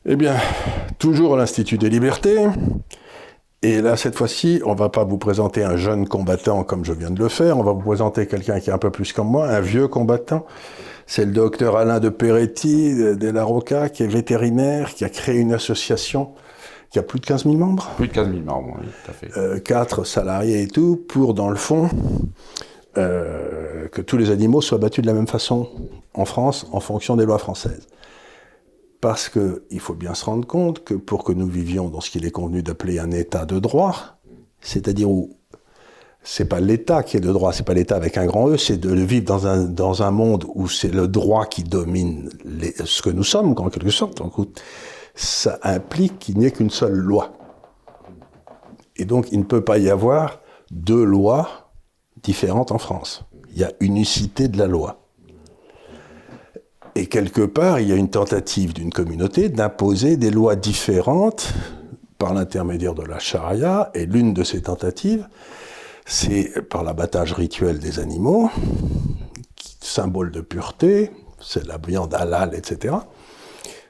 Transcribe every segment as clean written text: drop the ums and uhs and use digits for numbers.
Eh bien, toujours l'Institut des libertés. Et là, cette fois-ci, on ne va pas vous présenter un jeune combattant comme je viens de le faire. On va vous présenter quelqu'un qui est un peu plus comme moi, un vieux combattant. C'est le docteur Alain de Peretti, de la Rocca, qui est vétérinaire, qui a créé une association qui a plus de 15 000 membres. Plus de 15 000 membres, oui, tout à fait. 4 salariés et tout, pour, dans le fond, que tous les animaux soient battus de la même façon en France, en fonction des lois françaises. Parce qu'il faut bien se rendre compte que pour que nous vivions dans ce qu'il est convenu d'appeler un état de droit, c'est-à-dire où c'est pas l'État qui est de droit, c'est pas l'État avec un grand E, c'est de vivre dans un monde où c'est le droit qui domine ce que nous sommes, en quelque sorte. Donc, ça implique qu'il n'y ait qu'une seule loi. Et donc, il ne peut pas y avoir deux lois différentes en France. Il y a unicité de la loi. Et quelque part, il y a une tentative d'une communauté d'imposer des lois différentes par l'intermédiaire de la charia, et l'une de ces tentatives, c'est par l'abattage rituel des animaux, symbole de pureté, c'est la viande halal, etc.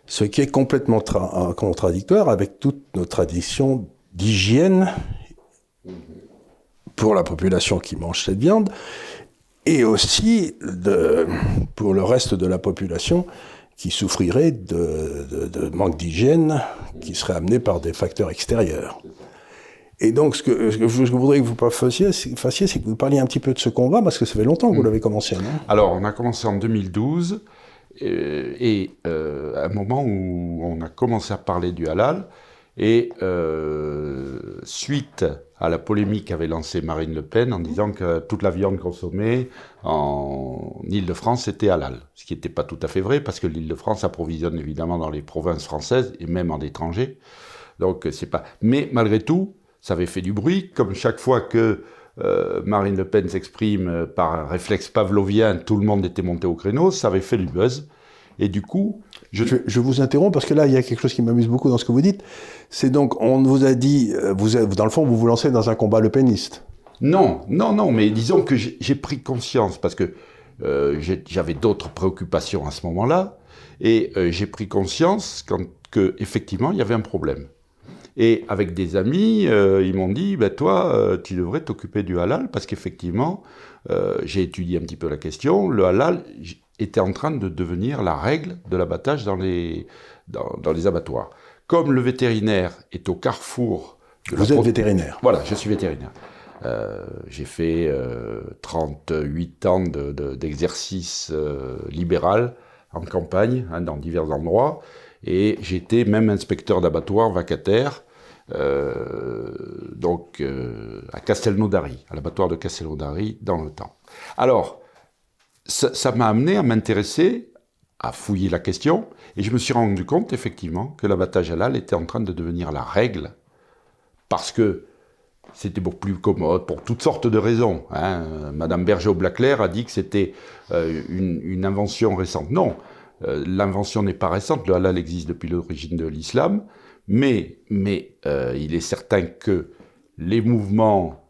Ce qui est complètement contradictoire avec toutes nos traditions d'hygiène pour la population qui mange cette viande, et aussi pour le reste de la population qui souffrirait de manque d'hygiène, qui serait amené par des facteurs extérieurs. Et donc, ce que je voudrais que vous fassiez, c'est que vous parliez un petit peu de ce combat, parce que ça fait longtemps que vous l'avez commencé, non ? Alors, on a commencé en 2012, et à un moment où on a commencé à parler du halal, et suite à la polémique qu'avait lancée Marine Le Pen en disant que toute la viande consommée en Île-de-France était halal. Ce qui n'était pas tout à fait vrai, parce que l'Île-de-France approvisionne évidemment dans les provinces françaises, et même en étranger. Donc, c'est pas... Mais malgré tout, ça avait fait du bruit, comme chaque fois que Marine Le Pen s'exprime par un réflexe pavlovien, tout le monde était monté au créneau, ça avait fait du buzz. Et du coup... Je vous interromps parce que là, il y a quelque chose qui m'amuse beaucoup dans ce que vous dites. C'est donc, on vous a dit, dans le fond, vous vous lancez dans un combat lepéniste. Non, mais disons que j'ai pris conscience, parce que j'avais d'autres préoccupations à ce moment-là, et j'ai pris conscience qu'effectivement, il y avait un problème. Et avec des amis, ils m'ont dit, toi, tu devrais t'occuper du halal, parce qu'effectivement, j'ai étudié un petit peu la question, le halal était en train de devenir la règle de l'abattage dans les abattoirs. Comme le vétérinaire est au carrefour... Vous êtes vétérinaire. Voilà, je suis vétérinaire. J'ai fait 38 ans d'exercice libéral en campagne, dans divers endroits, et j'étais même inspecteur d'abattoir vacataire, à Castelnaudary, à l'abattoir de Castelnaudary dans le temps. Alors, ça m'a amené à m'intéresser, à fouiller la question, et je me suis rendu compte effectivement que l'abattage halal était en train de devenir la règle, parce que c'était beaucoup plus commode, pour toutes sortes de raisons. Madame Berger-Blaclair a dit que c'était une invention récente. Non, l'invention n'est pas récente, le halal existe depuis l'origine de l'islam, mais il est certain que les mouvements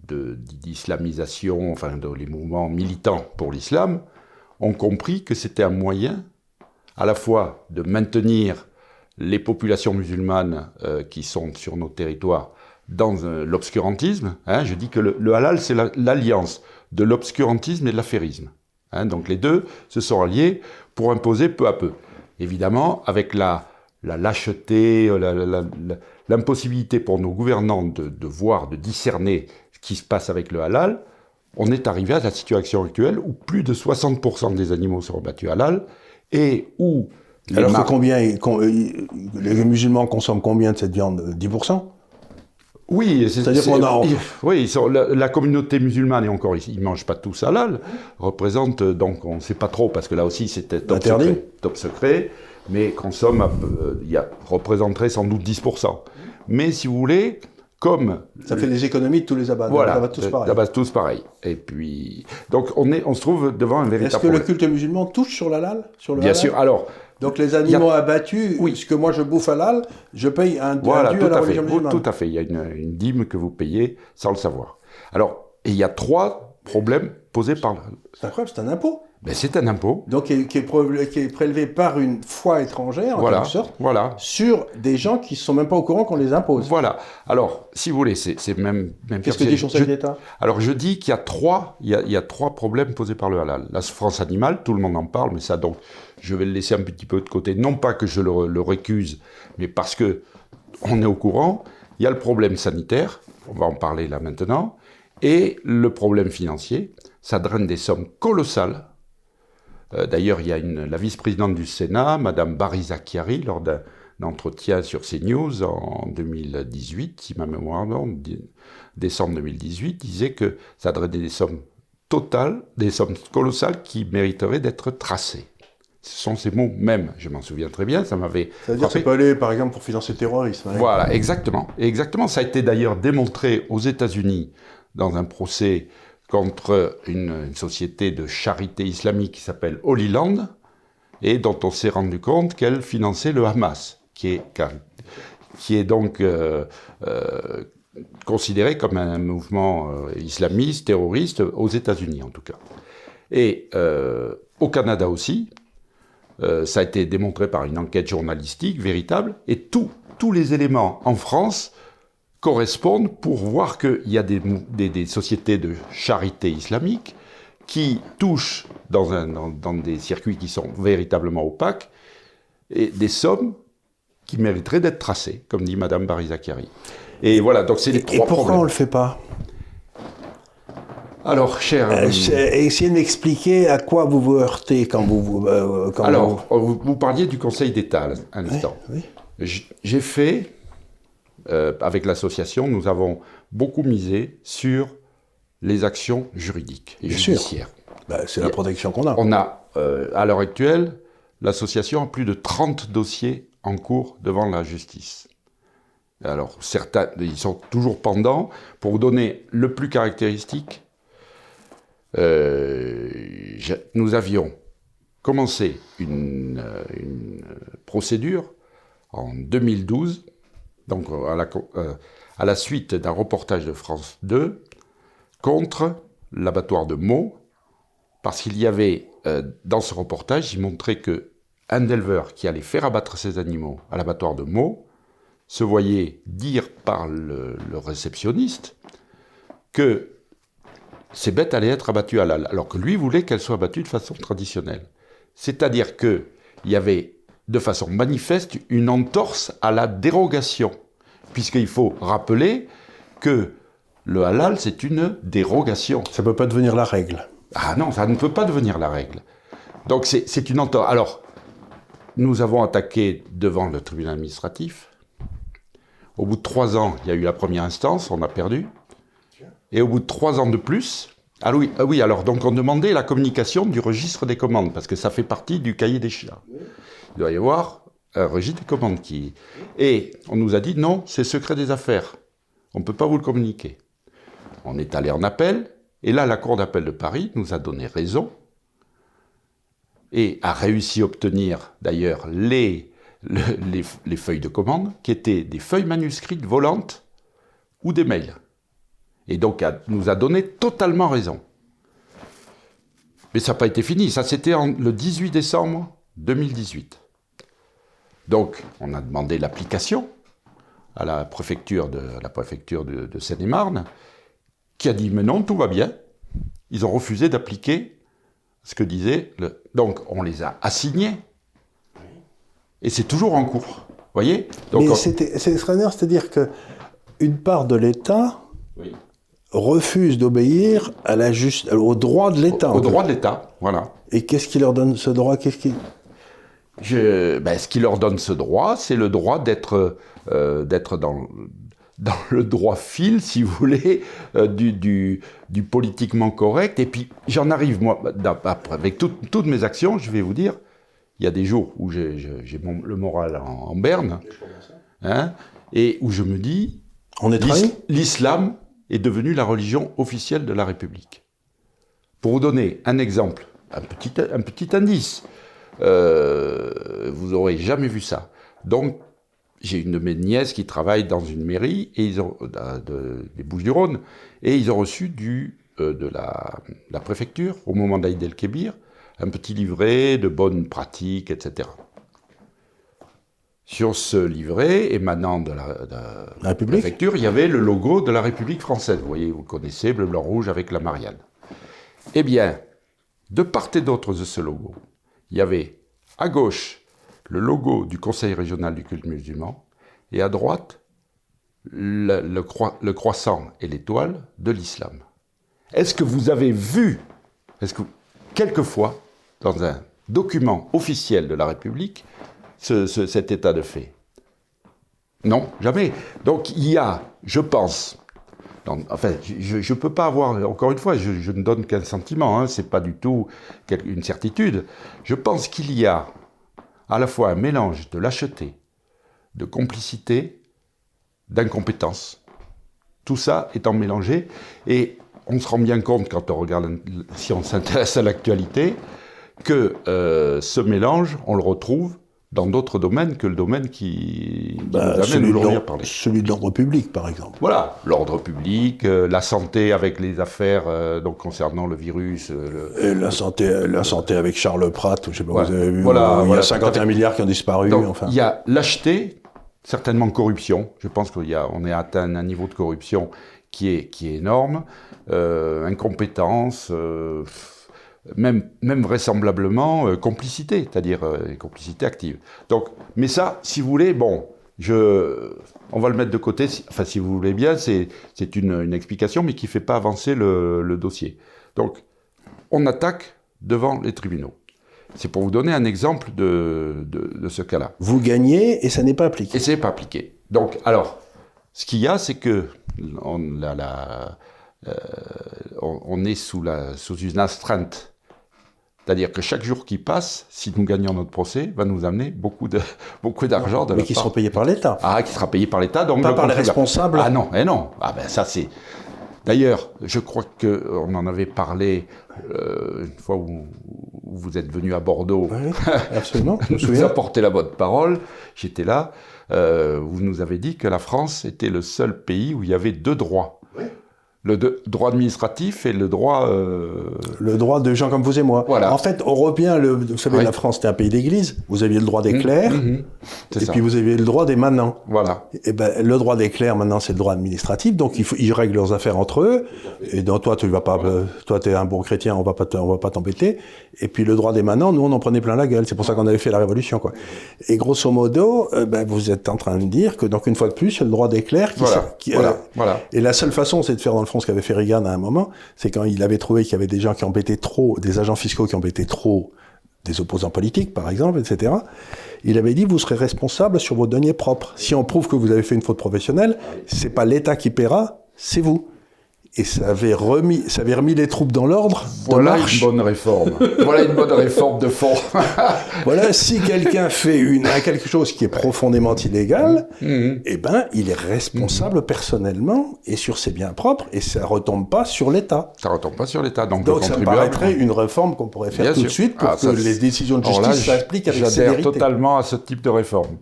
d'islamisation, les mouvements militants pour l'islam, ont compris que c'était un moyen à la fois de maintenir les populations musulmanes qui sont sur nos territoires dans l'obscurantisme. Je dis que le halal, c'est l'alliance de l'obscurantisme et de l'affairisme. Donc les deux se sont alliés pour imposer peu à peu. Évidemment, avec la lâcheté, l'impossibilité pour nos gouvernants de voir, de discerner ce qui se passe avec le halal, on est arrivé à la situation actuelle où plus de 60% des animaux sont battus halal, et où... Alors les musulmans consomment combien de cette viande ? 10%? Oui, c'est-à-dire qu'on a... Oui, la communauté musulmane, et encore, ils ne mangent pas tous halal, représente, donc on ne sait pas trop, parce que là aussi c'était top secret, mais consomme, représenterait sans doute 10%. Mais si vous voulez, comme... Ça fait des économies de tous les abattoirs. Voilà, ils abattent tous pareil. Et puis, donc on se trouve devant un véritable problème. Est-ce que le culte musulman touche sur l'halal ? Bien sûr, alors... Donc les animaux abattus, ce que moi je bouffe halal, je paye un dû à la religion musulmane. Tout à fait, il y a une dîme que vous payez sans le savoir. Alors, il y a 3 problèmes posés par... C'est incroyable, c'est un impôt. Ben, c'est un impôt. Donc qui est prélevé par une foi étrangère, en Voilà, quelque sorte, voilà. sur des gens qui ne sont même pas au courant qu'on les impose. Voilà. Alors, si vous voulez, c'est même Qu'est-ce que dit le Conseil d'État ? Alors, je dis qu'il y a trois problèmes posés par le halal. La souffrance animale, tout le monde en parle, mais ça, donc, je vais le laisser un petit peu de côté. Non pas que je le récuse, mais parce que on est au courant. Il y a le problème sanitaire, on va en parler là maintenant, et le problème financier. Ça draine des sommes colossales. D'ailleurs, il y a la vice-présidente du Sénat, Madame Barizak-Chiari, lors d'un entretien sur CNews en 2018, si ma mémoire non, décembre 2018, disait que ça drainait des sommes totales, des sommes colossales qui mériteraient d'être tracées. Ce sont ces mots même, je m'en souviens très bien, ça m'avait Ça veut dire que ça peut aller, par exemple, pour financer le terrorisme. Hein. Voilà, exactement. Exactement. Ça a été d'ailleurs démontré aux États-Unis dans un procès contre une société de charité islamique qui s'appelle Holy Land, et dont on s'est rendu compte qu'elle finançait le Hamas, qui est donc considéré comme un mouvement islamiste, terroriste, aux États-Unis en tout cas. Et au Canada aussi, ça a été démontré par une enquête journalistique véritable, et tous les éléments en France correspondent pour voir qu'il y a des sociétés de charité islamique qui touchent dans des circuits qui sont véritablement opaques et des sommes qui mériteraient d'être tracées, comme dit Madame Barizak-Chiari. Et voilà, donc c'est les trois problèmes. Et pourquoi on ne le fait pas ? Alors, cher... essayez de m'expliquer à quoi vous vous heurtez quand vous parliez du Conseil d'État un instant. Oui. J'ai fait... avec l'association, nous avons beaucoup misé sur les actions juridiques et judiciaires. C'est la protection qu'on a. On a, à l'heure actuelle, l'association a plus de 30 dossiers en cours devant la justice. Alors, certains, ils sont toujours pendants. Pour vous donner le plus caractéristique, nous avions commencé une procédure en 2012, donc à la suite d'un reportage de France 2, contre l'abattoir de Meaux, parce qu'il y avait, dans ce reportage, il montrait qu'un éleveur qui allait faire abattre ses animaux à l'abattoir de Meaux se voyait dire par le réceptionniste que ces bêtes allaient être abattues halal, alors que lui voulait qu'elles soient abattues de façon traditionnelle. C'est-à-dire qu'il y avait de façon manifeste une entorse à la dérogation, puisqu'il faut rappeler que le halal, c'est une dérogation. Ça ne peut pas devenir la règle. Ah non, ça ne peut pas devenir la règle. Donc c'est une entorse. Alors, nous avons attaqué devant le tribunal administratif. Au bout de 3 ans, il y a eu la première instance, on a perdu. Et au bout de 3 ans de plus... Ah oui, alors donc on demandait la communication du registre des commandes, parce que ça fait partie du cahier des charges. Il doit y avoir un registre des commandes qui... Et on nous a dit, non, c'est secret des affaires. On ne peut pas vous le communiquer. On est allé en appel, et là, la Cour d'appel de Paris nous a donné raison, et a réussi à obtenir, d'ailleurs, les feuilles de commande, qui étaient des feuilles manuscrites volantes ou des mails. Et donc, nous a donné totalement raison. Mais ça n'a pas été fini. Ça, c'était le 18 décembre 2018. Donc, on a demandé l'application à la préfecture de Seine-et-Marne, qui a dit « Mais non, tout va bien ». Ils ont refusé d'appliquer ce que disait le... Donc, on les a assignés. Et c'est toujours en cours. Vous voyez ? Donc, mais c'est extraordinaire, c'est-à-dire qu'une part de l'État... Oui. refuse d'obéir au droit de l'État. Au droit de l'État, voilà. Et qu'est-ce qui leur donne ce droit ? Ce qui leur donne ce droit, c'est le droit d'être dans le droit fil, si vous voulez, du politiquement correct. Et puis, j'en arrive, moi, avec toutes mes actions, je vais vous dire, il y a des jours où j'ai le moral en berne, hein, et où je me dis, on est trahi ? L'islam est devenu la religion officielle de la République. Pour vous donner un exemple, un petit indice, vous n'aurez jamais vu ça. Donc, j'ai une de mes nièces qui travaille dans une mairie des Bouches-du-Rhône, et ils ont reçu de la préfecture, au moment d'Aïd el-Kébir, un petit livret de bonnes pratiques, etc. Sur ce livret émanant de la préfecture, il y avait le logo de la République française. Vous voyez, vous le connaissez, bleu, blanc, rouge avec la Marianne. Eh bien, de part et d'autre de ce logo, il y avait à gauche le logo du Conseil régional du culte musulman et à droite le croissant et l'étoile de l'islam. Est-ce que vous avez vu, quelquefois, dans un document officiel de la République, cet état de fait? Non, jamais. Donc il y a, je pense, je ne peux pas avoir, encore une fois, je ne donne qu'un sentiment, hein, ce n'est pas du tout une certitude. Je pense qu'il y a à la fois un mélange de lâcheté, de complicité, d'incompétence. Tout ça étant mélangé, et on se rend bien compte quand on regarde, si on s'intéresse à l'actualité, que ce mélange, on le retrouve dans d'autres domaines que le domaine qui nous amène aujourd'hui à parler. Celui de l'ordre public, par exemple. Voilà, l'ordre public, la santé avec les affaires donc concernant le virus. Et la santé avec Charles Pratt, je ne sais pas, voilà, vous avez vu, voilà, il y a 51 milliards qui ont disparu. Donc, enfin. Il y a lâcheté, certainement corruption. Je pense qu'on est atteint un niveau de corruption qui est énorme. Incompétence... Même vraisemblablement complicité, c'est-à-dire complicité active. Donc, mais ça, si vous voulez, bon, on va le mettre de côté, si vous voulez bien, c'est une explication, mais qui ne fait pas avancer le dossier. Donc, on attaque devant les tribunaux. C'est pour vous donner un exemple de ce cas-là. Vous gagnez et ça n'est pas appliqué. Et c'est pas appliqué. Donc, alors, ce qu'il y a, c'est que on est sous une astreinte. C'est-à-dire que chaque jour qui passe, si nous gagnons notre procès, va nous amener beaucoup d'argent de la part. Mais qui seront payés par l'État. Ah, qui sera payé par l'État. Donc pas par les responsables. Ah non, non. Ah ben ça c'est... D'ailleurs, je crois qu'on en avait parlé une fois où vous êtes venu à Bordeaux. Oui, absolument, je me vous souviens. apportez la bonne parole, j'étais là. Vous nous avez dit que la France était le seul pays où il y avait deux droits. Oui. Le droit administratif et le droit... Le droit de gens comme vous et moi. Voilà. En fait, européen, vous savez, la France, c'était un pays d'église. Vous aviez le droit des clercs, et puis vous aviez le droit des manants. Voilà. Et ben, le droit des clercs, maintenant, c'est le droit administratif. Donc, ils règlent leurs affaires entre eux. Et donc, toi, tu vas pas, toi, t'es un bon chrétien, on va pas t'embêter. Et puis, le droit des manants, nous, on en prenait plein la gueule. C'est pour ça qu'on avait fait la révolution, quoi. Et grosso modo, vous êtes en train de dire que, donc, une fois de plus, c'est le droit des clercs voilà. Et la seule façon, c'est de faire dans le fond ce qu'avait fait Reagan à un moment, c'est quand il avait trouvé qu'il y avait des gens qui embêtaient trop, des agents fiscaux qui embêtaient trop des opposants politiques, par exemple, etc. Il avait dit, vous serez responsable sur vos deniers propres. Si on prouve que vous avez fait une faute professionnelle, c'est pas l'État qui paiera, c'est vous. Et ça avait remis les troupes dans l'ordre. Voilà une bonne réforme. Voilà une bonne réforme de fond. Voilà, si quelqu'un fait quelque chose qui est profondément illégal, eh ben, il est responsable personnellement et sur ses biens propres, et ça retombe pas sur l'État. Ça retombe pas sur l'État. Donc ça me paraîtrait une réforme qu'on pourrait faire tout de suite pour que les décisions de justice s'appliquent avec sévérité. J'adhère totalement à ce type de réforme.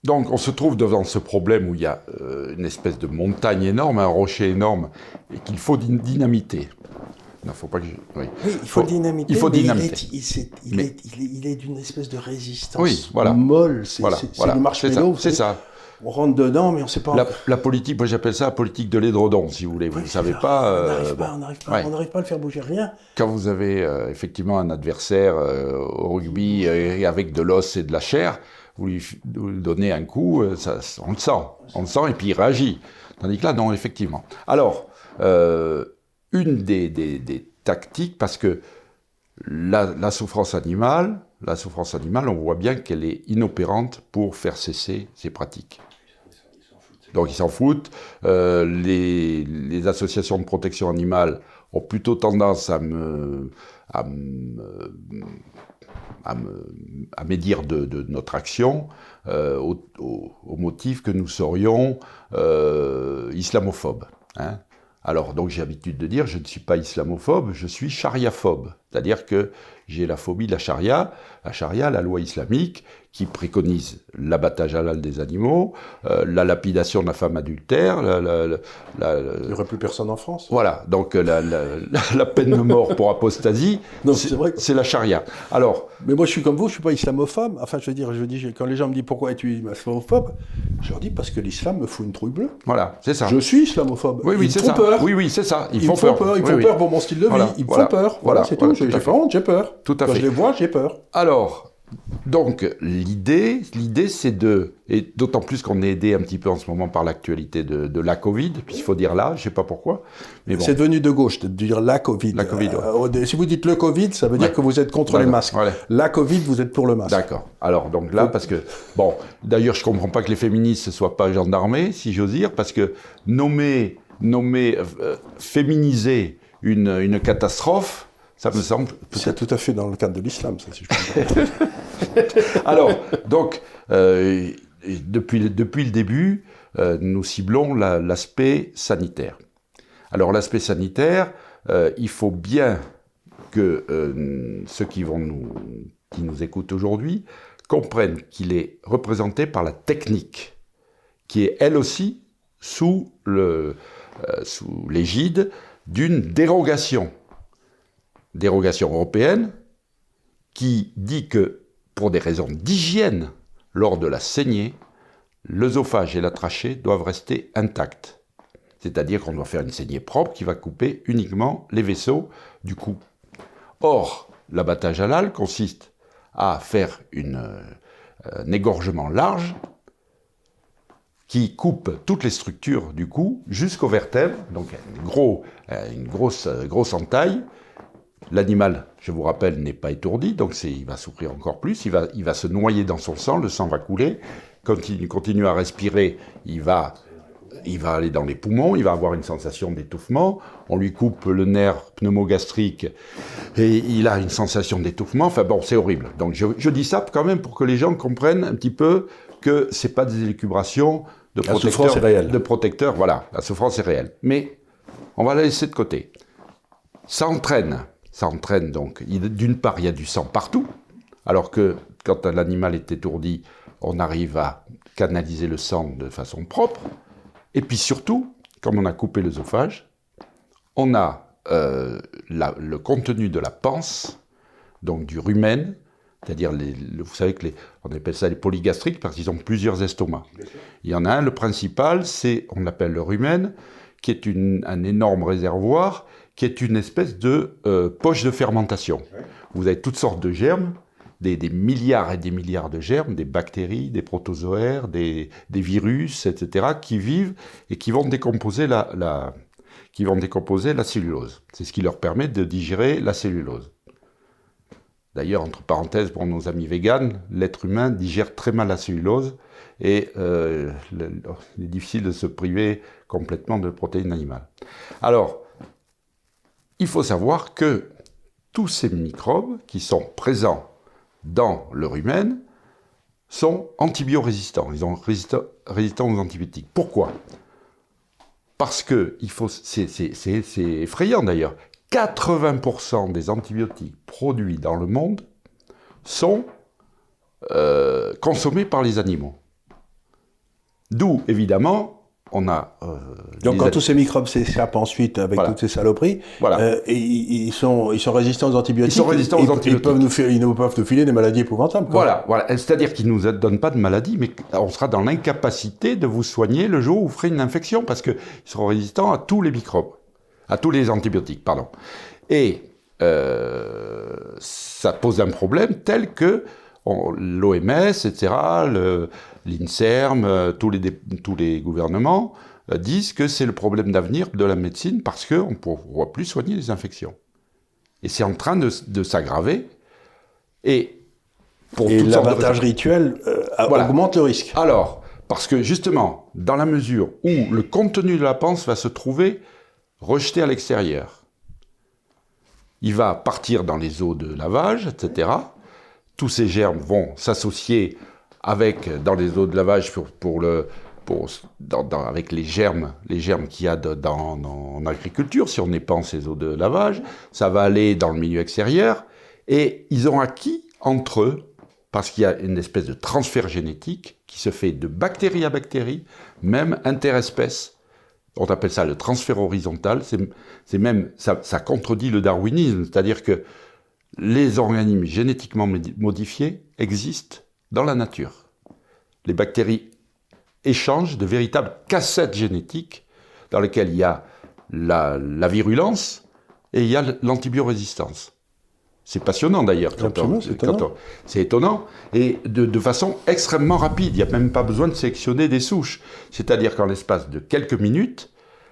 Donc, on se trouve devant ce problème où il y a une espèce de montagne énorme, un rocher énorme, et qu'il faut dynamiter. Non, faut pas que oui, il faut dynamiter. Il faut dynamiter. Il est d'une espèce de résistance molle. C'est du marshmallow. C'est ça. On rentre dedans, mais on ne sait pas. La politique, moi j'appelle ça la politique de l'édredon, si vous voulez. Vous ne savez pas. On n'arrive pas à le faire bouger, rien. Quand vous avez effectivement un adversaire au rugby avec de l'os et de la chair, vous lui donnez un coup, on le sent, et puis il réagit. Tandis que là, non, effectivement. Alors, une des tactiques, parce que la souffrance animale, on voit bien qu'elle est inopérante pour faire cesser ces pratiques. Donc ils s'en foutent. Les associations de protection animale ont plutôt tendance à médire de notre action au motif que nous serions islamophobes. Hein. Alors, donc j'ai l'habitude de dire, je ne suis pas islamophobe, je suis chariaphobe. C'est-à-dire que j'ai la phobie de la charia. La charia, la loi islamique, qui préconise l'abattage halal des animaux, la lapidation de la femme adultère. Il n'y aurait plus personne en France. Voilà, donc la peine de mort pour apostasie, c'est la charia. Alors, mais moi je suis comme vous, je ne suis pas islamophobe. Enfin, je dis, quand les gens me disent pourquoi es-tu islamophobe, je leur dis parce que l'islam me fout une trouille bleue. Voilà, c'est ça. Je suis islamophobe. Oui, c'est ça. Peur. Oui, c'est ça. Ils me font peur. Ils me font peur pour mon style de vie. Ils me font peur. Voilà, c'est tout. J'ai pas honte, j'ai peur. Tout à fait. Quand je les vois, j'ai peur. Alors, donc, l'idée, c'est de... Et d'autant plus qu'on est aidé un petit peu en ce moment par l'actualité de la Covid, puis il faut dire là, je ne sais pas pourquoi. Mais bon. C'est devenu de gauche de dire la Covid. La Covid, si vous dites le Covid, ça veut dire que vous êtes contre les masques. La Covid, vous êtes pour le masque. D'accord. Alors, donc là, parce que... Bon, d'ailleurs, je ne comprends pas que les féministes ne soient pas gendarmés, si j'ose dire, parce que féminiser une catastrophe, ça me semble... C'est tout à fait dans le cadre de l'islam, ça, si je comprends. Alors, donc, depuis le début, nous ciblons l'aspect sanitaire. Alors, l'aspect sanitaire, il faut bien que ceux qui nous écoutent aujourd'hui comprennent qu'il est représenté par la technique, qui est elle aussi sous l'égide d'une dérogation européenne qui dit que, pour des raisons d'hygiène, lors de la saignée, l'œsophage et la trachée doivent rester intacts. C'est-à-dire qu'on doit faire une saignée propre qui va couper uniquement les vaisseaux du cou. Or, l'abattage halal consiste à faire un égorgement large qui coupe toutes les structures du cou jusqu'aux vertèbres, donc une grosse entaille. L'animal, je vous rappelle, n'est pas étourdi, donc il va souffrir encore plus, il va se noyer dans son sang, le sang va couler, quand il continue à respirer, il va aller dans les poumons, il va avoir une sensation d'étouffement, on lui coupe le nerf pneumogastrique et il a une sensation d'étouffement, enfin bon, c'est horrible. Donc je dis ça quand même pour que les gens comprennent un petit peu que c'est pas des élucubrations de protecteurs. La souffrance est réelle. De protecteurs, voilà, la souffrance est réelle. Mais on va la laisser de côté. Ça entraîne donc, d'une part, il y a du sang partout, alors que quand l'animal est étourdi, on arrive à canaliser le sang de façon propre. Et puis surtout, comme on a coupé l'œsophage, on a le contenu de la panse, donc du rumen, c'est-à-dire, vous savez on appelle ça les polygastriques parce qu'ils ont plusieurs estomacs. Il y en a un, le principal, on l'appelle le rumen, qui est un énorme réservoir, qui est une espèce de poche de fermentation. Vous avez toutes sortes de germes, des milliards et des milliards de germes, des bactéries, des protozoaires, des virus, etc., qui vivent et qui vont décomposer la cellulose. C'est ce qui leur permet de digérer la cellulose. D'ailleurs, entre parenthèses, pour nos amis véganes, l'être humain digère très mal la cellulose et il est difficile de se priver complètement de protéines animales. Alors, il faut savoir que tous ces microbes qui sont présents dans le rumen sont antibiorésistants. Ils sont résistants aux antibiotiques. Pourquoi ? Parce que c'est effrayant d'ailleurs. 80% des antibiotiques produits dans le monde sont consommés par les animaux. D'où, évidemment, on a... Donc quand tous ces microbes s'échappent ensuite avec toutes ces saloperies, et ils sont résistants aux antibiotiques. Ils sont résistants aux antibiotiques. Ils nous peuvent nous filer des maladies épouvantables. Voilà. C'est-à-dire qu'ils ne nous donnent pas de maladies, mais on sera dans l'incapacité de vous soigner le jour où vous ferez une infection, parce qu'ils seront résistants à tous les microbes, à tous les antibiotiques, pardon. Et ça pose un problème tel que l'OMS, etc., l'INSERM, tous les gouvernements disent que c'est le problème d'avenir de la médecine parce qu'on ne pourra plus soigner les infections. Et c'est en train de s'aggraver. Et l'abattage rituel augmente le risque. Alors, parce que justement, dans la mesure où le contenu de la panse va se trouver rejeté à l'extérieur, il va partir dans les eaux de lavage, etc., tous ces germes vont s'associer dans les eaux de lavage pour avec les germes qu'il y a en agriculture, si on épanche ces eaux de lavage, ça va aller dans le milieu extérieur, et ils ont acquis entre eux, parce qu'il y a une espèce de transfert génétique qui se fait de bactérie à bactérie, même interespèces. On appelle ça le transfert horizontal, c'est même, ça contredit le darwinisme, c'est-à-dire que les organismes génétiquement modifiés existent dans la nature. Les bactéries échangent de véritables cassettes génétiques dans lesquelles il y a la virulence et il y a l'antibiorésistance. C'est passionnant d'ailleurs. C'est étonnant. Et de façon extrêmement rapide. Il n'y a même pas besoin de sélectionner des souches. C'est-à-dire qu'en l'espace de quelques minutes,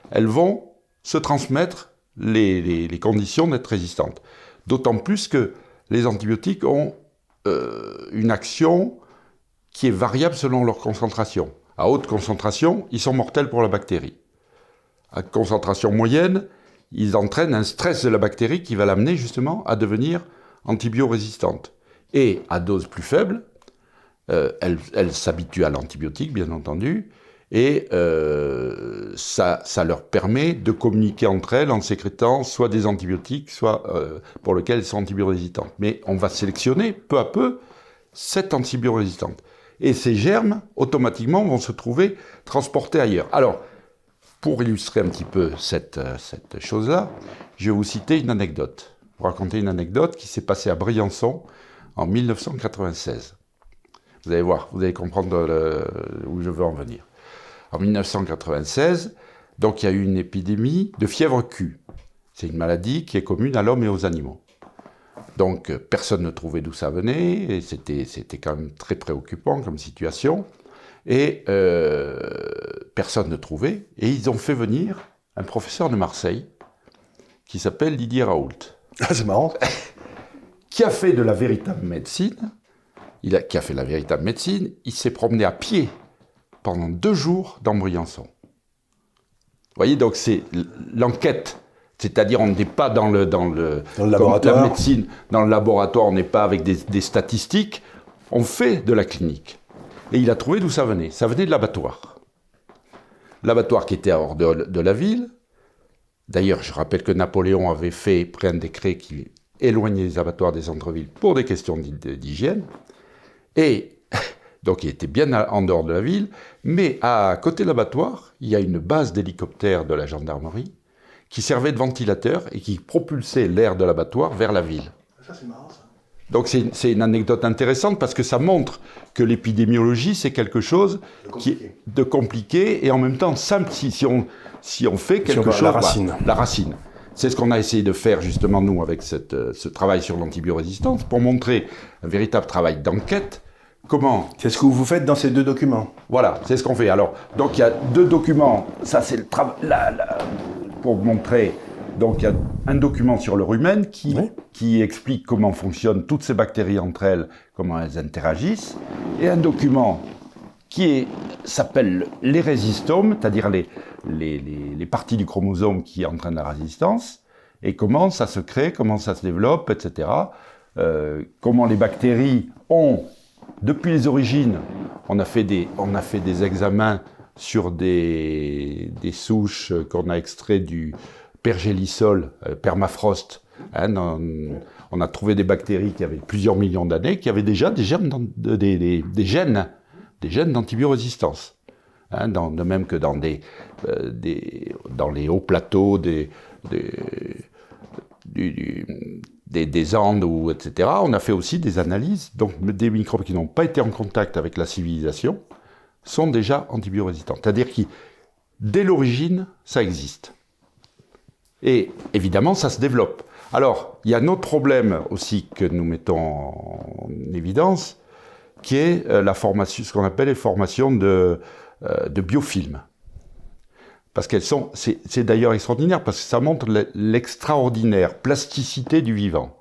elles vont se transmettre les conditions d'être résistantes. D'autant plus que les antibiotiques ont une action qui est variable selon leur concentration. À haute concentration, ils sont mortels pour la bactérie. À concentration moyenne, ils entraînent un stress de la bactérie qui va l'amener justement à devenir antibiorésistante. Et à dose plus faible, elle s'habitue à l'antibiotique, bien entendu, et ça leur permet de communiquer entre elles en sécrétant soit des antibiotiques, soit pour lesquels elles sont antibiorésistantes. Mais on va sélectionner peu à peu cette antibiorésistante. Et ces germes, automatiquement, vont se trouver transportés ailleurs. Alors, pour illustrer un petit peu cette chose-là, je vais vous citer une anecdote. Vous raconter une anecdote qui s'est passée à Briançon en 1996. Vous allez voir, vous allez comprendre où je veux en venir. En 1996, donc il y a eu une épidémie de fièvre Q. C'est une maladie qui est commune à l'homme et aux animaux. Donc personne ne trouvait d'où ça venait, et c'était quand même très préoccupant comme situation. Et personne ne trouvait, et ils ont fait venir un professeur de Marseille qui s'appelle Didier Raoult. Ah, c'est marrant. Qui a fait de la véritable médecine. Qui a fait la véritable médecine. Il s'est promené à pied pendant 2 jours dans Briançon. Vous voyez, donc c'est l'enquête. C'est-à-dire, on n'est pas dans le laboratoire. La médecine, dans le laboratoire, on n'est pas avec des statistiques. On fait de la clinique. Et il a trouvé d'où ça venait. Ça venait de l'abattoir. L'abattoir qui était hors de la ville. D'ailleurs, je rappelle que Napoléon avait pris un décret qui éloignait les abattoirs des centres-villes pour des questions d'hygiène. Et donc, il était bien en dehors de la ville. Mais à côté de l'abattoir, il y a une base d'hélicoptères de la gendarmerie qui servait de ventilateur et qui propulsait l'air de l'abattoir vers la ville. Ça, c'est marrant, ça. Donc c'est une anecdote intéressante parce que ça montre que l'épidémiologie, c'est quelque chose qui est de compliqué et en même temps simple si on fait quelque chose. La racine. La racine. C'est ce qu'on a essayé de faire justement nous avec ce travail sur l'antibiorésistance pour montrer un véritable travail d'enquête. Comment ? C'est ce que vous faites dans ces 2 documents. Voilà, c'est ce qu'on fait. Alors, donc il y a 2 documents. Ça, c'est le travail pour montrer. Donc il y a un document sur le rumen qui explique comment fonctionnent toutes ces bactéries entre elles, comment elles interagissent, et un document qui s'appelle les résistomes, c'est-à-dire les parties du chromosome qui entraînent la résistance, et comment ça se crée, comment ça se développe, etc. Comment les bactéries ont, depuis les origines, on a fait des examens sur des souches qu'on a extraites du pergélisol, permafrost. On a trouvé des bactéries qui avaient plusieurs millions d'années, qui avaient déjà des germes, des gènes d'antibiorésistance. De même que dans les hauts plateaux des Andes, etc. On a fait aussi des analyses. Donc des microbes qui n'ont pas été en contact avec la civilisation sont déjà antibiorésistants. C'est-à-dire que dès l'origine, ça existe. Et évidemment, ça se développe. Alors, il y a un autre problème aussi que nous mettons en évidence, qui est ce qu'on appelle les formations de biofilms. Parce c'est d'ailleurs extraordinaire, parce que ça montre l'extraordinaire plasticité du vivant.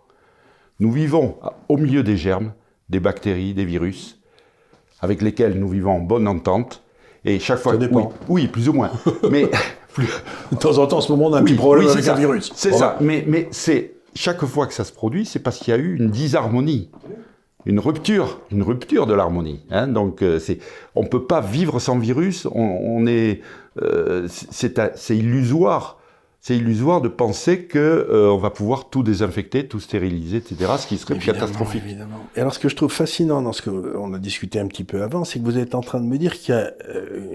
Nous vivons au milieu des germes, des bactéries, des virus, avec lesquels nous vivons en bonne entente. Et chaque fois, ça dépend. Oui, plus ou moins. Mais de temps en temps, en ce moment, on a un petit problème avec un virus. C'est ça. Mais c'est chaque fois que ça se produit, c'est parce qu'il y a eu une disharmonie une rupture de l'harmonie. Hein. Donc, on ne peut pas vivre sans virus. C'est illusoire. C'est illusoire de penser qu'on va pouvoir tout désinfecter, tout stériliser, etc., ce qui serait catastrophique. Évidemment. Et alors, ce que je trouve fascinant dans ce qu'on a discuté un petit peu avant, c'est que vous êtes en train de me dire qu'il y a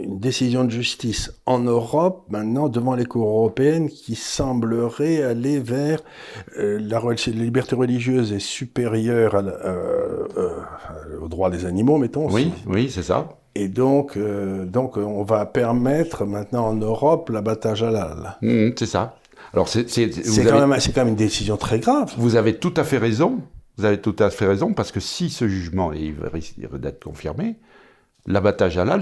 une décision de justice en Europe, maintenant, devant les cours européennes, qui semblerait aller vers la liberté religieuse est supérieure au droit des animaux, mettons. Oui, oui, c'est ça. Et donc, on va permettre maintenant en Europe l'abattage halal. C'est ça. Alors, c'est quand même une décision très grave. Vous avez tout à fait raison. Vous avez tout à fait raison, parce que si ce jugement risque d'être confirmé, l'abattage halal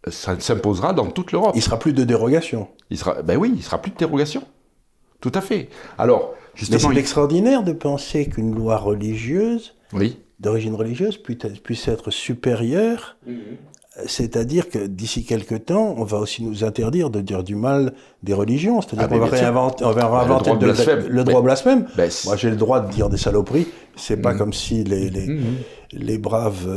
s'imposera dans toute l'Europe. Il ne sera plus de dérogation. Ben oui, il ne sera plus de dérogation. Tout à fait. Alors, justement... Mais c'est extraordinaire de penser qu'une loi religieuse... Oui. D'origine religieuse puisse être supérieure, c'est-à-dire que d'ici quelque temps, on va aussi nous interdire de dire du mal des religions, c'est-à-dire qu'on va réinventer le droit blasphème. Moi, j'ai le droit de dire des saloperies, c'est pas comme si les braves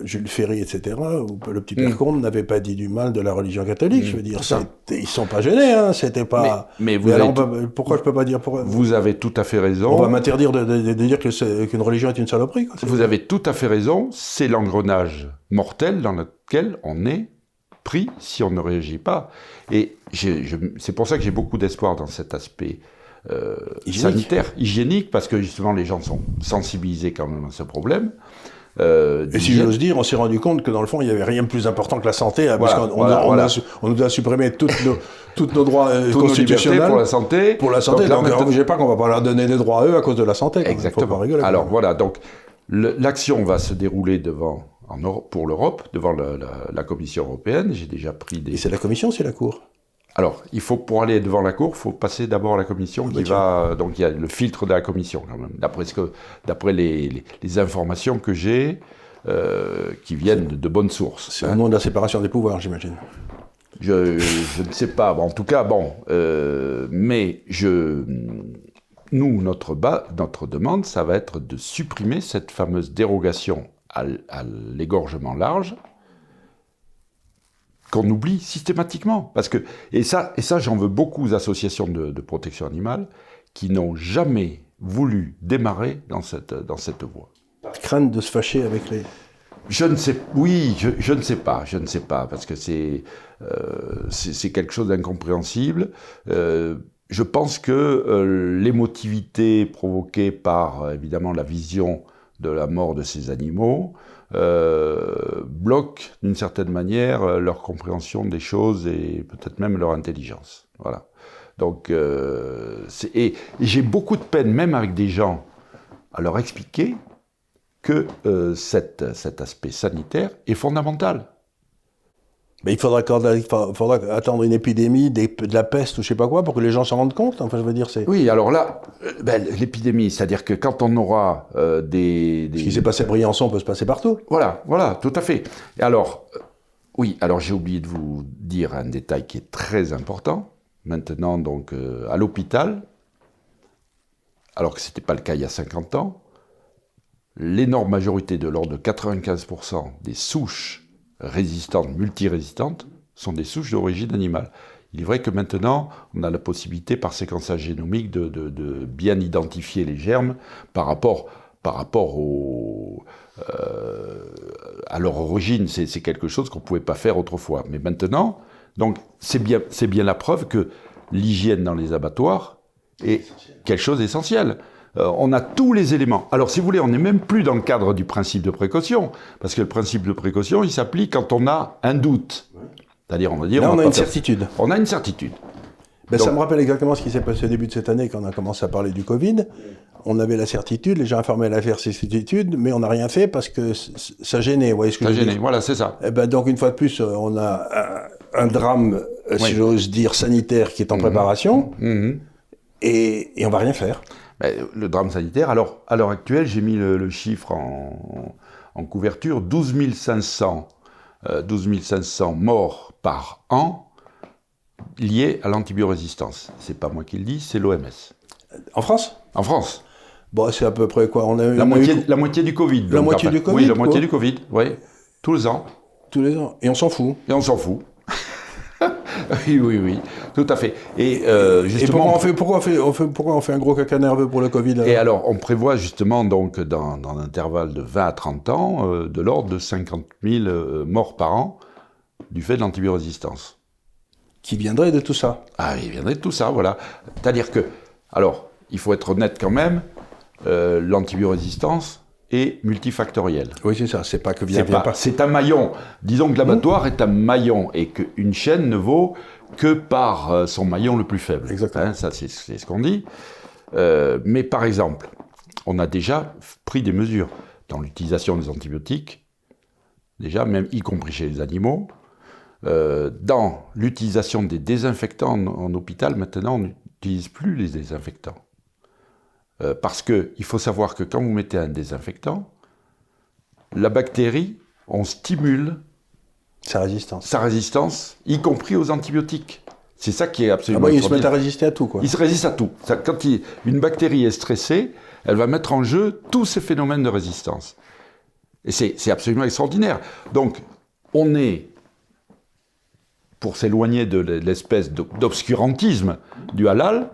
Jules Ferry, etc., ou le petit Père Comte n'avaient pas dit du mal de la religion catholique, je veux dire, ils sont pas gênés, hein, c'était pas... pourquoi je peux pas dire... Vous avez tout à fait raison. On va m'interdire de dire qu'une religion est une saloperie, quoi. Vous avez tout à fait raison, c'est l'engrenage mortel dans lequel on est pris si on ne réagit pas. Et c'est pour ça que j'ai beaucoup d'espoir dans cet aspect sanitaire, hygiénique, parce que justement les gens sont sensibilisés quand même à ce problème. Et si j'ose dire, on s'est rendu compte que dans le fond, il n'y avait rien de plus important que la santé, parce qu'on nous a supprimé tous nos droits constitutionnels pour la santé. Pour la santé, donc ne bougez pas qu'on ne va pas leur donner des droits à eux à cause de la santé. Exactement. Faut pas rigoler. Alors voilà, donc l'action va se dérouler pour l'Europe, devant la Commission européenne. J'ai déjà pris des... Et c'est la Commission ou c'est la Cour ? Alors, pour aller devant la Cour, il faut passer d'abord à la Commission donc il y a le filtre de la Commission, quand même, d'après les informations que j'ai, qui viennent de bonnes sources. C'est au nom de la séparation des pouvoirs, j'imagine. Je ne sais pas, en tout cas, mais nous, notre demande, ça va être de supprimer cette fameuse dérogation à l'égorgement large, qu'on oublie systématiquement. Et ça, j'en veux beaucoup aux associations de protection animale qui n'ont jamais voulu démarrer dans cette voie. Par crainte de se fâcher avec les... Je ne sais pas, parce que c'est quelque chose d'incompréhensible. Je pense que l'émotivité provoquée par, évidemment, la vision de la mort de ces animaux bloque d'une certaine manière leur compréhension des choses et peut-être même leur intelligence. Voilà. Donc, et j'ai beaucoup de peine, même avec des gens, à leur expliquer que cet aspect sanitaire est fondamental. Mais il faudra attendre une épidémie, de la peste ou je sais pas quoi pour que les gens s'en rendent compte. Enfin, je veux dire, c'est... Oui, alors là, l'épidémie, c'est-à-dire que quand on aura Ce qui s'est passé à Briançon peut se passer partout. Voilà, tout à fait. Et alors, alors j'ai oublié de vous dire un détail qui est très important. Maintenant, donc, à l'hôpital, alors que ce n'était pas le cas il y a 50 ans, l'énorme majorité de l'ordre de 95% des souches résistantes, multirésistantes, sont des souches d'origine animale. Il est vrai que maintenant, on a la possibilité, par séquençage génomique, de bien identifier les germes par rapport à leur origine. C'est quelque chose qu'on ne pouvait pas faire autrefois. Mais maintenant, donc, c'est bien la preuve que l'hygiène dans les abattoirs est quelque chose d'essentiel. On a tous les éléments. Alors, si vous voulez, on n'est même plus dans le cadre du principe de précaution, parce que le principe de précaution, il s'applique quand on a un doute. C'est-à-dire, on va dire... Là, on a une certitude. On a une certitude. Donc, ça me rappelle exactement ce qui s'est passé au début de cette année, quand on a commencé à parler du Covid. On avait la certitude, les gens affirmaient la certitude, mais on n'a rien fait parce que ça gênait. Vous voyez ce que je veux dire ? Voilà, c'est ça. Donc, une fois de plus, on a un drame, si j'ose dire, sanitaire qui est en préparation, et on ne va rien faire. Le drame sanitaire, alors, à l'heure actuelle, j'ai mis le chiffre en couverture, 12 500 morts par an liés à l'antibiorésistance. C'est pas moi qui le dis, c'est l'OMS. En France ? En France. Bon, c'est à peu près quoi? La moitié du Covid. La moitié du Covid? Oui, la moitié du Covid, oui. Tous les ans. Tous les ans. Et on s'en fout. Et on s'en fout. Oui, tout à fait. Et justement. Et pourquoi on fait un gros caca nerveux pour le Covid alors? Et alors, on prévoit justement, donc, dans un intervalle de 20 à 30 ans, de l'ordre de 50 000 morts par an du fait de l'antibiorésistance. Qui viendrait de tout ça? Ah, il viendrait de tout ça, voilà. C'est-à-dire que, alors, il faut être honnête quand même, l'antibiorésistance est multifactorielle. Oui, c'est ça, c'est pas que c'est un maillon. Disons que l'abattoir est un maillon et qu'une chaîne ne vaut que par son maillon le plus faible. Exactement. Hein, ça, c'est ce qu'on dit. Mais par exemple, on a déjà pris des mesures dans l'utilisation des antibiotiques, déjà, même y compris chez les animaux. Dans l'utilisation des désinfectants en hôpital, maintenant, on n'utilise plus les désinfectants. Parce qu'il faut savoir que quand vous mettez un désinfectant, la bactérie, on stimule sa résistance, y compris aux antibiotiques. C'est ça qui est absolument ils se mettent à résister à tout, quoi. Ils se résistent à tout. Quand une bactérie est stressée, elle va mettre en jeu tous ces phénomènes de résistance. Et c'est absolument extraordinaire. Donc, on est, pour s'éloigner de l'espèce d'obscurantisme du halal,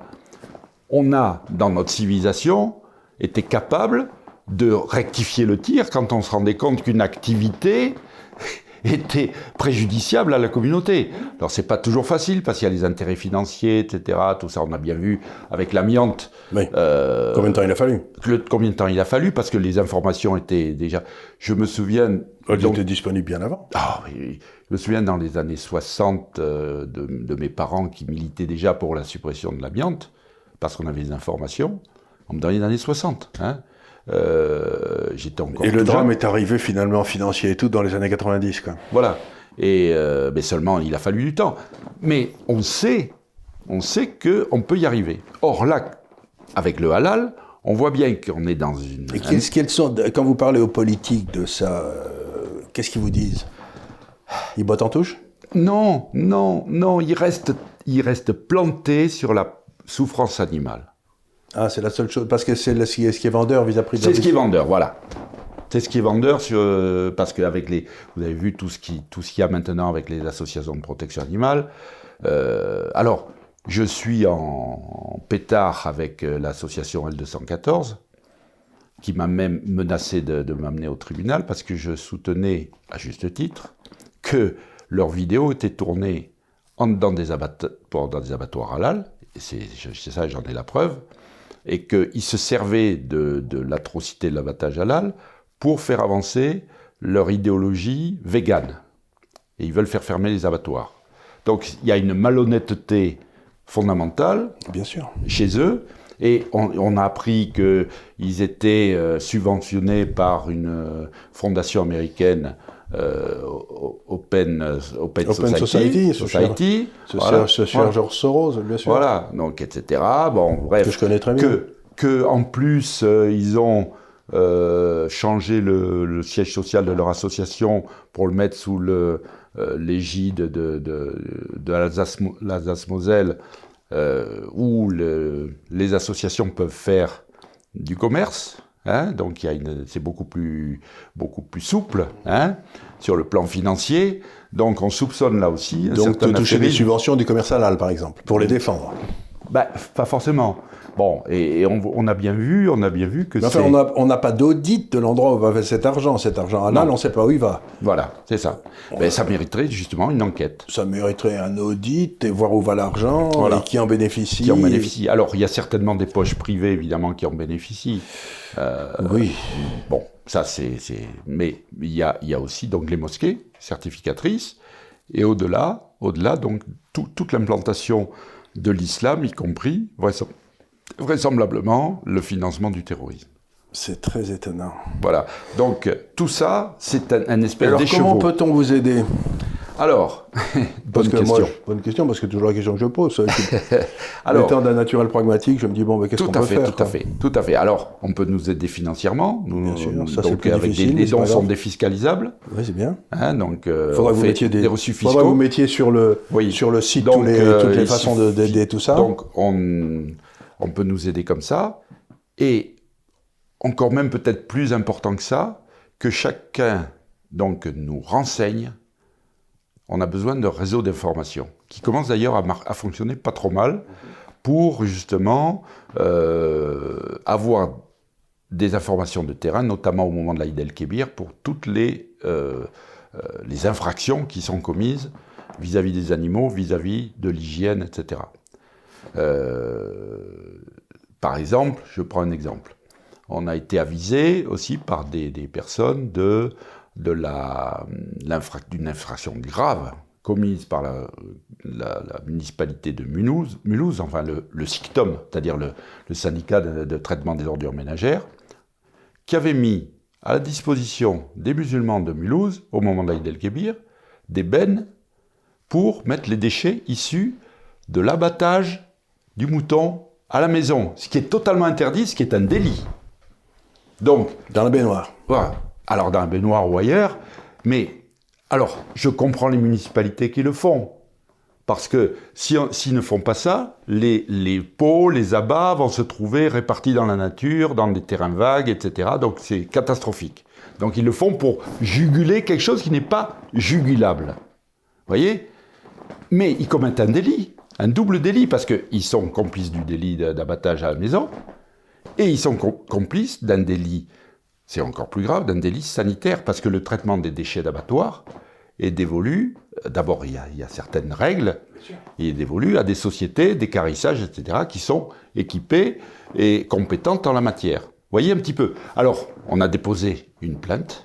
on a, dans notre civilisation, été capable de rectifier le tir quand on se rendait compte qu'une activité était préjudiciable à la communauté. Alors, c'est pas toujours facile, parce qu'il y a les intérêts financiers, etc. Tout ça, on a bien vu avec l'amiante. Oui. Combien de temps il a fallu? Combien de temps il a fallu, parce que les informations étaient déjà... Je me souviens... Elles étaient disponibles bien avant. Ah oui, je me souviens dans les années 60 de mes parents qui militaient déjà pour la suppression de l'amiante, parce qu'on avait des informations, dans les années 60. Hein. J'étais encore et le drame est arrivé finalement financier et tout dans les années 90. Quoi. Voilà. Et mais seulement, il a fallu du temps. Mais on sait qu'on peut y arriver. Or là, avec le halal, on voit bien qu'on est dans une... Et quelles sont, quand vous parlez aux politiques de ça, qu'est-ce qu'ils vous disent? Ils bottent en touche? Non, ils restent plantés sur la souffrance animale. Ah, c'est la seule chose, parce que c'est ce qui est vendeur vis-à-vis de... C'est ce qui est vendeur, voilà. C'est ce qui est vendeur, parce qu'avec vous avez vu tout ce qu'il y a maintenant avec les associations de protection animale. Alors, je suis en pétard avec l'association L214, qui m'a même menacé de m'amener au tribunal, parce que je soutenais, à juste titre, que leurs vidéos étaient tournées dans des abattoirs halal, et c'est ça, j'en ai la preuve, et qu'ils se servaient de l'atrocité de l'abattage halal pour faire avancer leur idéologie végane. Et ils veulent faire fermer les abattoirs. Donc il y a une malhonnêteté fondamentale bien sûr. Chez eux, et on a appris qu'ils étaient subventionnés par une fondation américaine, Open Society. Ce cher George Soros, bien sûr. Voilà, donc etc. Bon, bref. Que je connais très bien. Que en plus, ils ont changé le siège social de leur association pour le mettre sous l'égide de l'Alsace-Moselle, où les associations peuvent faire du commerce. Hein, donc c'est beaucoup plus souple, hein, sur le plan financier. Donc on soupçonne là aussi... Donc de toucher des subventions du commerce halal, par exemple, pour les défendre. Bah, pas forcément. Bon, et on a bien vu que enfin, on n'a pas d'audit de l'endroit où va cet argent. Cet argent halal, on ne sait pas où il va. Voilà, c'est ça. Mais ça mériterait justement une enquête. Ça mériterait un audit et voir où va l'argent, voilà. Et qui en bénéficie. Qui en bénéficie. Alors, il y a certainement des poches privées, évidemment, qui en bénéficient. Oui. Bon, ça c'est... Mais il y a aussi donc les mosquées certificatrices, et au-delà, donc toute l'implantation de l'islam, y compris, vraisemblablement, le financement du terrorisme. C'est très étonnant. Voilà. Donc, tout ça, c'est un espèce d'écheveau. Comment peut-on vous aider? Alors, bonne question, parce que c'est toujours la question que je pose. Alors, étant d'un naturel pragmatique, je me dis, bon, mais qu'est-ce qu'on peut faire? Tout à fait. Alors, on peut nous aider financièrement. Bien sûr, ça c'est plus avec difficile. Les dons sont défiscalisables. Oui, c'est bien. Hein, donc, faudra que vous mettiez des reçus fiscaux. Faudra que vous mettiez sur le site donc, toutes les façons d'aider tout ça. Donc, on peut nous aider comme ça. Et encore même peut-être plus important que ça, que chacun donc nous renseigne. On a besoin de réseaux d'information, qui commence d'ailleurs à fonctionner pas trop mal, pour justement avoir des informations de terrain, notamment au moment de l'Aïd el-Kébir, pour toutes les infractions qui sont commises vis-à-vis des animaux, vis-à-vis de l'hygiène, etc. Par exemple, je prends un exemple. On a été avisé aussi par des personnes d'une infraction grave commise par la municipalité de Mulhouse, enfin le SICTOM, c'est-à-dire le syndicat de traitement des ordures ménagères, qui avait mis à la disposition des musulmans de Mulhouse, au moment de l'Aïd el-Kébir, des bennes pour mettre les déchets issus de l'abattage du mouton à la maison, ce qui est totalement interdit, ce qui est un délit. Donc, dans la baignoire. Voilà. Alors, dans la baignoire ou ailleurs, mais, alors, je comprends les municipalités qui le font, parce que s'ils ne font pas ça, les pots, les abats vont se trouver répartis dans la nature, dans des terrains vagues, etc. Donc, c'est catastrophique. Donc, ils le font pour juguler quelque chose qui n'est pas jugulable. Vous voyez ? Mais ils commettent un délit, un double délit, parce qu'ils sont complices du délit d'abattage à la maison, et ils sont complices d'un délit, c'est encore plus grave, d'un délit sanitaire, parce que le traitement des déchets d'abattoir est dévolu, d'abord il y a certaines règles, il est dévolu à des sociétés d'équarrissage, etc., qui sont équipées et compétentes en la matière. Vous voyez un petit peu. Alors, on a déposé une plainte,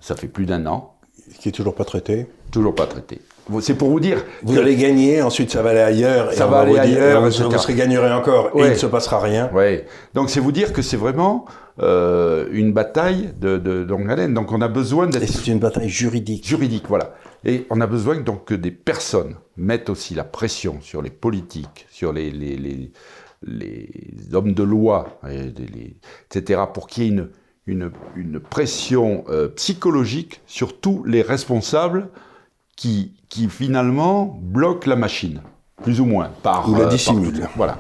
ça fait plus d'1 an. Qui est toujours pas traité. Toujours pas traité. C'est pour vous dire... Vous allez gagner, ensuite ça va aller ailleurs. Ça va aller ailleurs, vous serez gagnerez encore, et il ne se passera rien. Ouais. Donc c'est vous dire que c'est vraiment une bataille de longue haleine. Donc on a besoin d'être... Et c'est une bataille juridique. Juridique, voilà. Et on a besoin donc que des personnes mettent aussi la pression sur les politiques, sur les hommes de loi, etc., pour qu'il y ait une pression psychologique sur tous les responsables qui finalement bloquent la machine, plus ou moins. Ou la dissimulent. Voilà.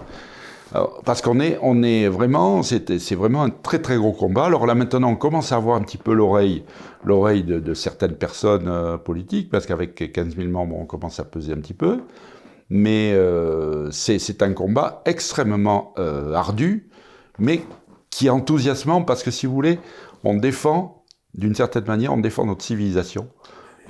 Alors, parce qu'on est vraiment, c'est vraiment un très très gros combat. Alors là maintenant on commence à avoir un petit peu l'oreille de certaines personnes politiques, parce qu'avec 15 000 membres on commence à peser un petit peu. Mais c'est un combat extrêmement ardu, mais qui est enthousiasmant, parce que si vous voulez, on défend, d'une certaine manière, on défend notre civilisation,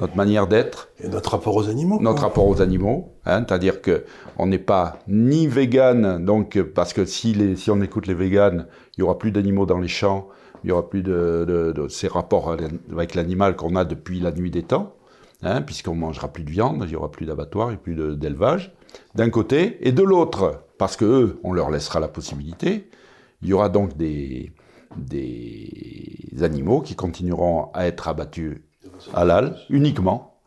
notre manière d'être. Et notre rapport aux animaux. Notre rapport aux animaux, hein, c'est-à-dire qu'on n'est pas ni vegan, donc, parce que si on écoute les véganes, il n'y aura plus d'animaux dans les champs, il n'y aura plus de ces rapports avec l'animal qu'on a depuis la nuit des temps, hein, puisqu'on ne mangera plus de viande, il n'y aura plus d'abattoir, il n'y aura plus d'élevage, d'un côté, et de l'autre, parce qu'eux, on leur laissera la possibilité, il y aura donc des animaux qui continueront à être abattus halal, uniquement,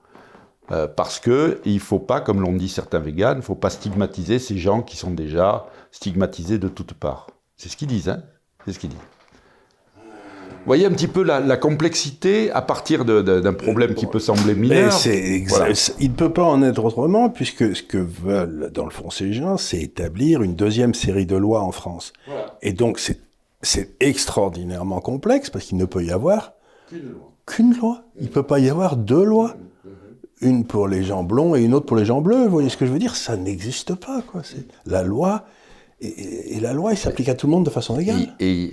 parce qu'il ne faut pas, comme l'ont dit certains véganes, il ne faut pas stigmatiser ces gens qui sont déjà stigmatisés de toutes parts. C'est ce qu'ils disent, hein ? C'est ce qu'ils disent. Vous voyez un petit peu la complexité à partir d'un problème qui peut sembler mineur. Voilà. Il ne peut pas en être autrement, puisque ce que veulent, dans le fond, ces gens, c'est établir une deuxième série de lois en France. Voilà. Et donc, c'est extraordinairement complexe, parce qu'il ne peut y avoir qu'une loi. Il ne peut pas y avoir 2 lois. Une pour les gens blonds et une autre pour les gens bleus. Vous voyez ce que je veux dire ? Ça n'existe pas, quoi. C'est la loi... Et la loi, elle s'applique à tout le monde de façon égale. Et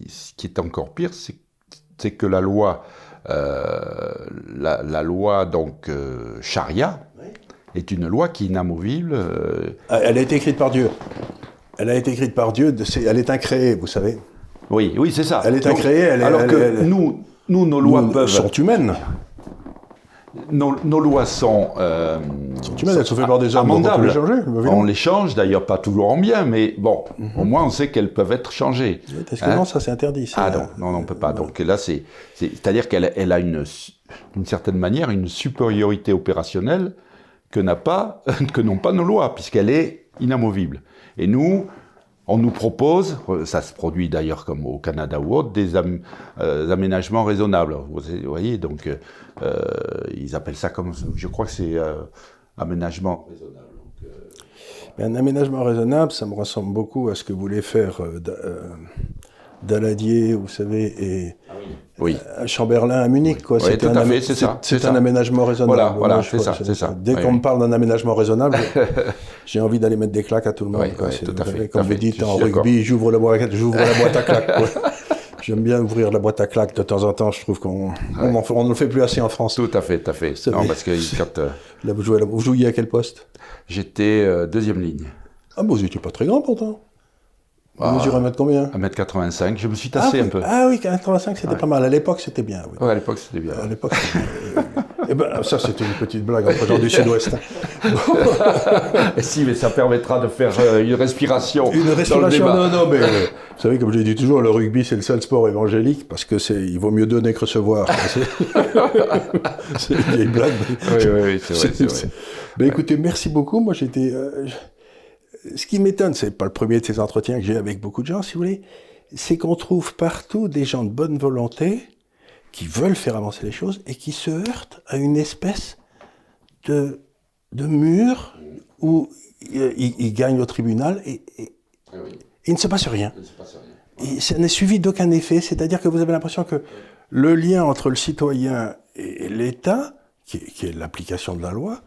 ce qui est encore pire, c'est que la loi, la loi donc charia, est une loi qui est inamovible. Elle a été écrite par Dieu. Elle a été écrite par Dieu. Elle est incréée, vous savez. Oui, c'est ça. Elle est incréée. Alors que nous, nos lois sont humaines. Nos lois sont humaines, elles sont faites par des hommes, donc on peut les changer. On les change, d'ailleurs pas toujours en bien, mais bon, au moins on sait qu'elles peuvent être changées. Parce que non, ça c'est interdit. Ah non, on ne peut pas. Donc là, c'est-à-dire qu'elle a d'une certaine manière une supériorité opérationnelle que n'ont pas nos lois, puisqu'elle est inamovible. Et nous, on nous propose, ça se produit d'ailleurs comme au Canada ou autre, des aménagements raisonnables. Vous voyez, donc ils appellent ça comme, je crois que c'est aménagement raisonnable. Mais un aménagement raisonnable, ça me ressemble beaucoup à ce que voulait faire Daladier, vous savez, et Oui. Chamberlain à Munich. Quoi. Oui, tout à fait, c'est ça. C'est un aménagement raisonnable. Voilà, Moi, c'est ça. Dès qu'on me parle d'un aménagement raisonnable, j'ai envie d'aller mettre des claques à tout le monde. Oui, Quoi. tout à fait. Comme vous dites, en rugby, j'ouvre la boîte à claques. Quoi. J'aime bien ouvrir la boîte à claques de temps en temps. Je trouve qu'on ne le fait plus assez en France. Tout à fait. Non, parce que quand, là, vous jouiez à quel poste? J'étais deuxième ligne. Ah, vous n'étiez pas très grand pourtant. Vous mesurez 1m combien? 1m85. Je me suis tassé un peu. Ah oui, 1m85, c'était pas mal. À l'époque, c'était bien. Oui. Ouais, à l'époque, c'était bien. À l'époque, eh ben, ça, c'était une petite blague entre gens du Sud-Ouest. Si, mais ça permettra de faire une respiration. Une respiration, non, mais vous savez, comme je dis toujours, le rugby, c'est le seul sport évangélique parce que il vaut mieux donner que recevoir. C'est une vieille blague. Oui, c'est vrai. Ben, écoutez, merci beaucoup. Moi, j'étais... Ce qui m'étonne, c'est pas le premier de ces entretiens que j'ai avec beaucoup de gens, si vous voulez, c'est qu'on trouve partout des gens de bonne volonté qui veulent faire avancer les choses et qui se heurtent à une espèce de mur où ils gagnent au tribunal et il ne se passe rien. Et ça n'est suivi d'aucun effet, c'est-à-dire que vous avez l'impression que le lien entre le citoyen et l'État, qui est l'application de la loi,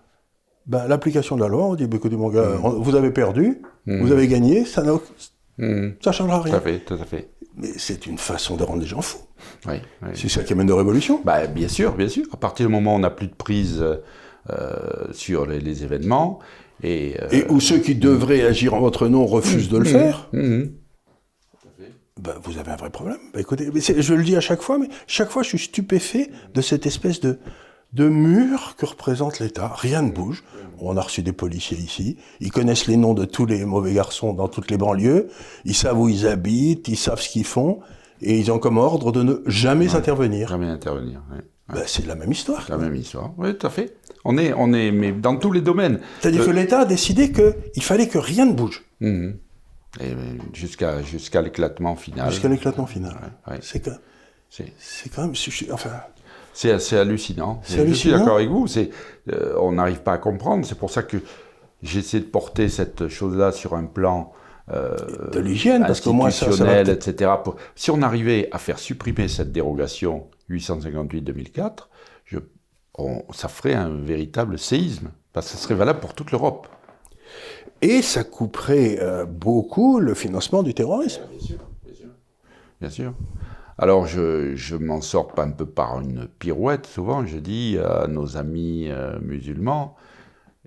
l'application de la loi, on dit, écoutez mon gars, vous avez perdu, vous avez gagné, ça changera rien. Tout à fait. Mais c'est une façon de rendre les gens fous. Oui. C'est ça qui amène de révolution. Bien sûr. À partir du moment où on n'a plus de prise sur les événements, et où ceux qui devraient agir en votre nom refusent de le faire, vous avez un vrai problème. Écoutez, je le dis à chaque fois, mais chaque fois je suis stupéfait de cette espèce de mur que représente l'État. Rien ne bouge. On a reçu des policiers ici. Ils connaissent les noms de tous les mauvais garçons dans toutes les banlieues. Ils savent où ils habitent, ils savent ce qu'ils font. Et ils ont comme ordre de ne jamais intervenir. Jamais intervenir, oui. C'est la même histoire. La même histoire, oui, tout à fait. On est mais dans tous les domaines. C'est-à-dire que l'État a décidé qu'il fallait que rien ne bouge. Et jusqu'à l'éclatement final. Jusqu'à l'éclatement final. Ouais. C'est quand même... C'est assez hallucinant. Je suis d'accord avec vous. On n'arrive pas à comprendre. C'est pour ça que j'essaie de porter cette chose-là sur un plan de l'hygiène, parce que moi, ça etc. Si on arrivait à faire supprimer cette dérogation 858-2004, ça ferait un véritable séisme, parce que ça serait valable pour toute l'Europe. Et ça couperait beaucoup le financement du terrorisme. Bien sûr. Alors, je m'en sors pas un peu par une pirouette, souvent. Je dis à nos amis musulmans,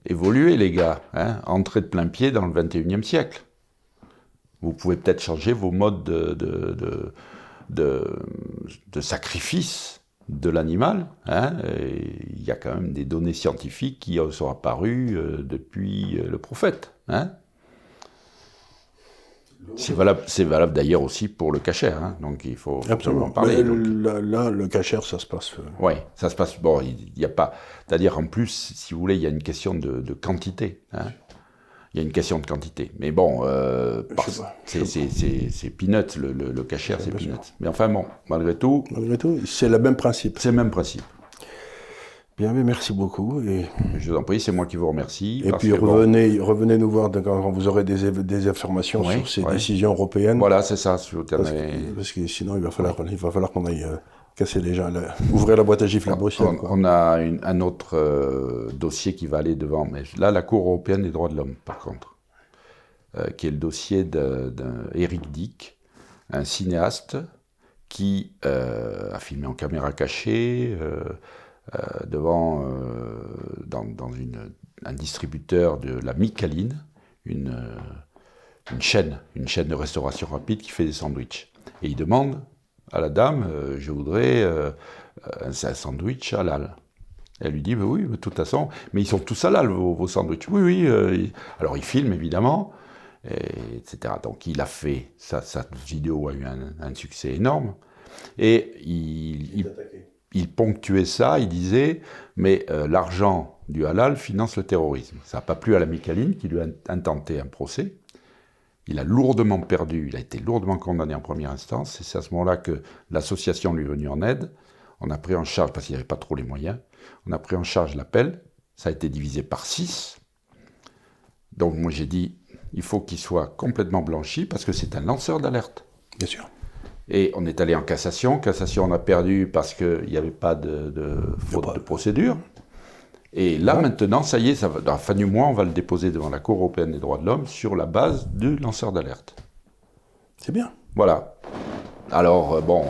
évoluez les gars, entrez de plein pied dans le 21e siècle. Vous pouvez peut-être changer vos modes de sacrifice de l'animal. Il y a quand même des données scientifiques qui sont apparues depuis le prophète. C'est valable d'ailleurs aussi pour le kasher, donc il faut en parler. Là, le kasher, ça se passe... Oui, ça se passe... Bon, il n'y a pas... C'est-à-dire, en plus, si vous voulez, il y a une question de quantité. Il y a une question de quantité. Mais bon, c'est peanuts, le kasher, c'est peanuts. Mais enfin bon, malgré tout... Malgré tout, c'est le même principe. C'est le même principe. Bien, mais merci beaucoup. Et... Je vous en prie, c'est moi qui vous remercie. Et puis revenez nous voir quand vous aurez des informations sur ces décisions européennes. Voilà, c'est ça. Parce que sinon, il va falloir qu'on aille casser les gens, ouvrir la boîte à gifles à Bruxelles. On a un autre dossier qui va aller devant, mais là, la Cour européenne des droits de l'homme, par contre, qui est le dossier d'Éric Dick, un cinéaste qui a filmé en caméra cachée, dans un distributeur de la Micaline, une chaîne de restauration rapide qui fait des sandwichs. Et il demande à la dame, je voudrais un sandwich halal. Elle lui dit, oui, de toute façon, mais ils sont tous halal, vos sandwichs. Oui. Alors il filme, évidemment, etc. Donc il a fait, sa vidéo a eu un succès énorme. Et il ponctuait ça, il disait, mais l'argent du halal finance le terrorisme. Ça n'a pas plu à la Micaline, qui lui a intenté un procès. Il a lourdement perdu, il a été lourdement condamné en première instance, et c'est à ce moment-là que l'association lui est venue en aide. On a pris en charge, parce qu'il n'y avait pas trop les moyens, on a pris en charge l'appel, ça a été divisé par 6. Donc moi j'ai dit, il faut qu'il soit complètement blanchi, parce que c'est un lanceur d'alerte. Bien sûr. Et on est allé en cassation. Cassation, on a perdu parce qu'il n'y avait pas de faute de procédure. Et là, maintenant, ça y est, à la fin du mois, on va le déposer devant la Cour européenne des droits de l'homme sur la base du lanceur d'alerte. C'est bien. Voilà. Alors, bon,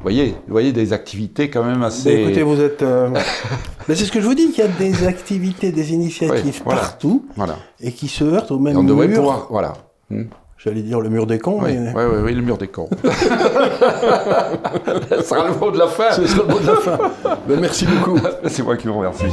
vous voyez des activités quand même assez... Mais écoutez, vous êtes... Mais c'est ce que je vous dis, qu'il y a des activités, des initiatives partout, et qui se heurtent au même mur. On devrait pouvoir... Voilà. J'allais dire le mur des cons, oui, mais... Oui, le mur des cons. Ce sera le mot de la fin. Ce sera le mot de la fin. Ben, merci beaucoup. C'est moi qui vous remercie.